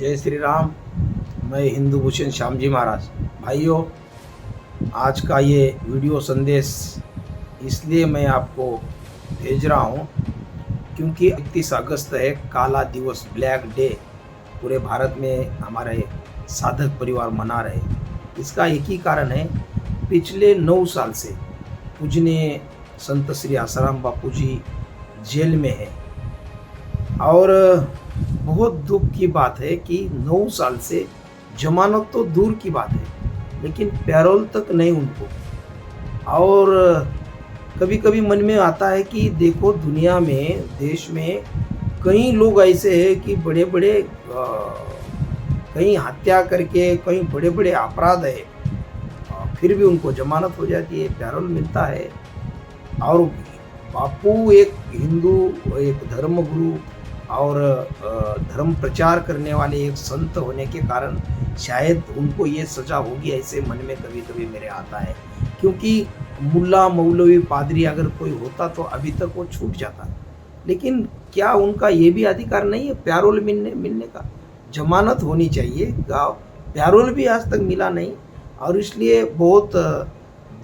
जय श्री राम। मैं हिंदू भूषण श्याम जी महाराज। भाइयों, आज का ये वीडियो संदेश इसलिए मैं आपको भेज रहा हूँ क्योंकि 31 अगस्त है, काला दिवस, ब्लैक डे। पूरे भारत में हमारे साधक परिवार मना रहे। इसका एक ही कारण है, पिछले 9 साल से पूजनीय संत श्री आसाराम बापू जी जेल में है और बहुत दुख की बात है कि 9 साल से जमानत तो दूर की बात है, लेकिन पैरोल तक नहीं उनको। और कभी कभी मन में आता है कि देखो, दुनिया में, देश में कई लोग ऐसे हैं कि बड़े बड़े कहीं हत्या करके, कहीं बड़े बड़े अपराध है, फिर भी उनको जमानत हो जाती है, पैरोल मिलता है। और बापू एक हिंदू, एक धर्म गुरु और धर्म प्रचार करने वाले एक संत होने के कारण शायद उनको ये सजा होगी, ऐसे मन में कभी कभी मेरे आता है। क्योंकि मुल्ला, मौलवी, पादरी अगर कोई होता तो अभी तक वो छूट जाता, लेकिन क्या उनका ये भी अधिकार नहीं है पैरोल मिलने का? जमानत होनी चाहिए, पैरोल भी आज तक मिला नहीं। और इसलिए बहुत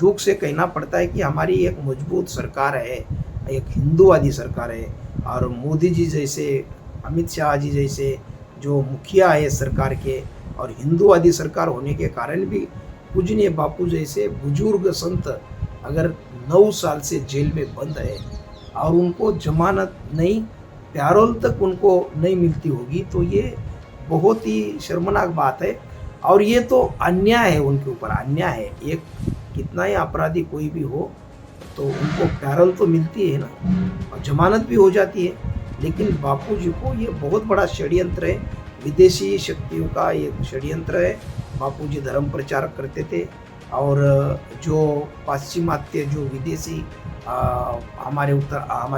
दुख से कहना पड़ता है कि हमारी एक मजबूत सरकार है, एक हिंदूवादी सरकार है, और मोदी जी जैसे, अमित शाह जी जैसे जो मुखिया है सरकार के, और हिंदूवादी सरकार होने के कारण भी पूजनीय बापू जैसे बुजुर्ग संत अगर 9 साल से जेल में बंद है और उनको जमानत नहीं, पैरोल तक उनको नहीं मिलती होगी, तो ये बहुत ही शर्मनाक बात है। और ये तो अन्याय है, उनके ऊपर अन्याय है। एक कितना ही अपराधी कोई भी हो तो उनको पैरोल तो मिलती है ना, और जमानत भी हो जाती है। लेकिन बापू जी को ये बहुत बड़ा षड्यंत्र है, विदेशी शक्तियों का एक षड्यंत्र है। बापू जी धर्म प्रचार करते थे और जो पाश्चिमात्य, जो विदेशी हमारे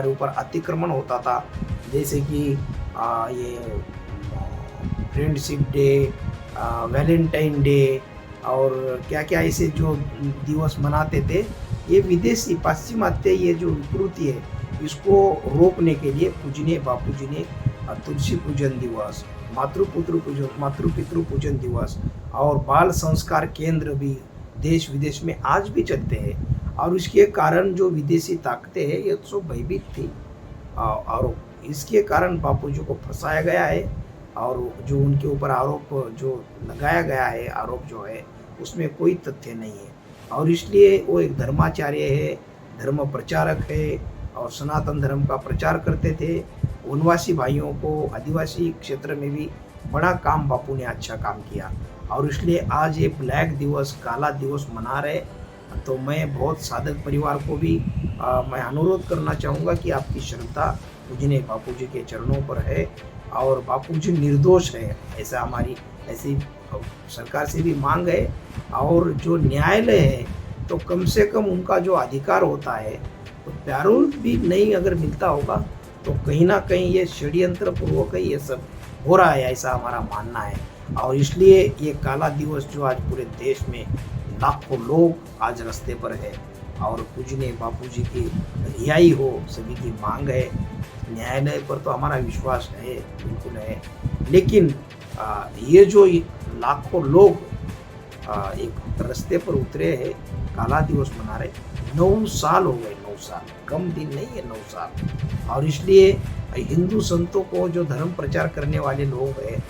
ऊपर अतिक्रमण होता था, जैसे कि ये फ्रेंडशिप डे, वैलेंटाइन डे और क्या क्या ऐसे जो दिवस मनाते थे, ये विदेशी पाश्चिमात्य ये जो विकृति है, इसको रोकने के लिए पूजनीय बापू जी ने तुलसी पूजन दिवस, मातृपितृ पूजन दिवस और बाल संस्कार केंद्र भी देश विदेश में आज भी चलते हैं। और इसके कारण जो विदेशी ताकतें हैं ये तो भयभीत थी, और इसके कारण बापू जी को फंसाया गया है। और जो उनके ऊपर आरोप जो लगाया गया है, आरोप जो है उसमें कोई तथ्य नहीं है। और इसलिए वो एक धर्माचार्य है, धर्म प्रचारक है और सनातन धर्म का प्रचार करते थे। वनवासी भाइयों को, आदिवासी क्षेत्र में भी बड़ा काम बापू ने अच्छा काम किया, और इसलिए आज ये ब्लैक दिवस, काला दिवस मना रहे। तो मैं बहुत साधक परिवार को भी मैं अनुरोध करना चाहूँगा कि आपकी श्रद्धा पूजनीय बापू जी के चरणों पर है और बापू जी निर्दोष है, ऐसा हमारी ऐसी सरकार से भी मांग है। और जो न्यायालय है तो कम से कम उनका जो अधिकार होता है, तो पैरोल भी नहीं अगर मिलता होगा तो कहीं ना कहीं ये षड्यंत्र पूर्वक ही ये सब हो रहा है, ऐसा हमारा मानना है। और इसलिए ये काला दिवस जो आज पूरे देश में लाखों लोग आज रास्ते पर है, और पूजनीय बापू जी की रिहाई हो, सभी की मांग है। न्यायालय पर तो हमारा विश्वास है, बिल्कुल है, लेकिन ये जो लाखों लोग एक रास्ते पर उतरे हैं, काला दिवस मना रहे, 9 साल हो गए, 9 साल कम दिन नहीं है, 9 साल। और इसलिए हिंदू संतों को, जो धर्म प्रचार करने वाले लोग हैं,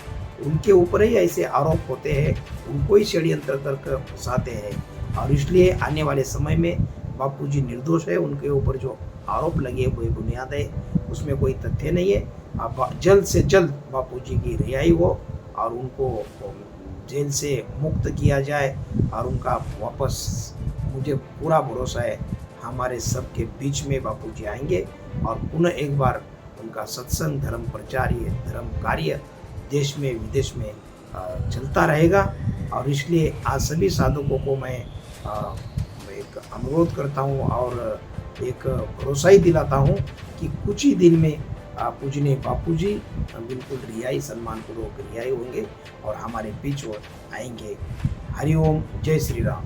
उनके ऊपर ही ऐसे आरोप होते हैं, उनको ही षड्यंत्र करके फंसाते हैं। और इसलिए आने वाले समय में बापू जी निर्दोष है, उनके ऊपर जो आरोप लगे वो बुनियाद है, उसमें कोई तथ्य नहीं है। अब जल्द से जल्द बापू जी की रिहाई हो और उनको जेल से मुक्त किया जाए, और उनका वापस, मुझे पूरा भरोसा है हमारे सबके बीच में बापू जी आएंगे और पुनः एक बार उनका सत्संग, धर्म प्रचार, ये धर्म कार्य देश में विदेश में चलता रहेगा। और इसलिए आज सभी साधकों को मैं एक अनुरोध करता हूँ और एक भरोसा ही दिलाता हूँ कि कुछ ही दिन में पूजनीय बापू जी बिल्कुल रिहाई, सम्मानपूर्वक रिहाई होंगे और हमारे बीच वो आएंगे। हरिओम, जय श्री राम।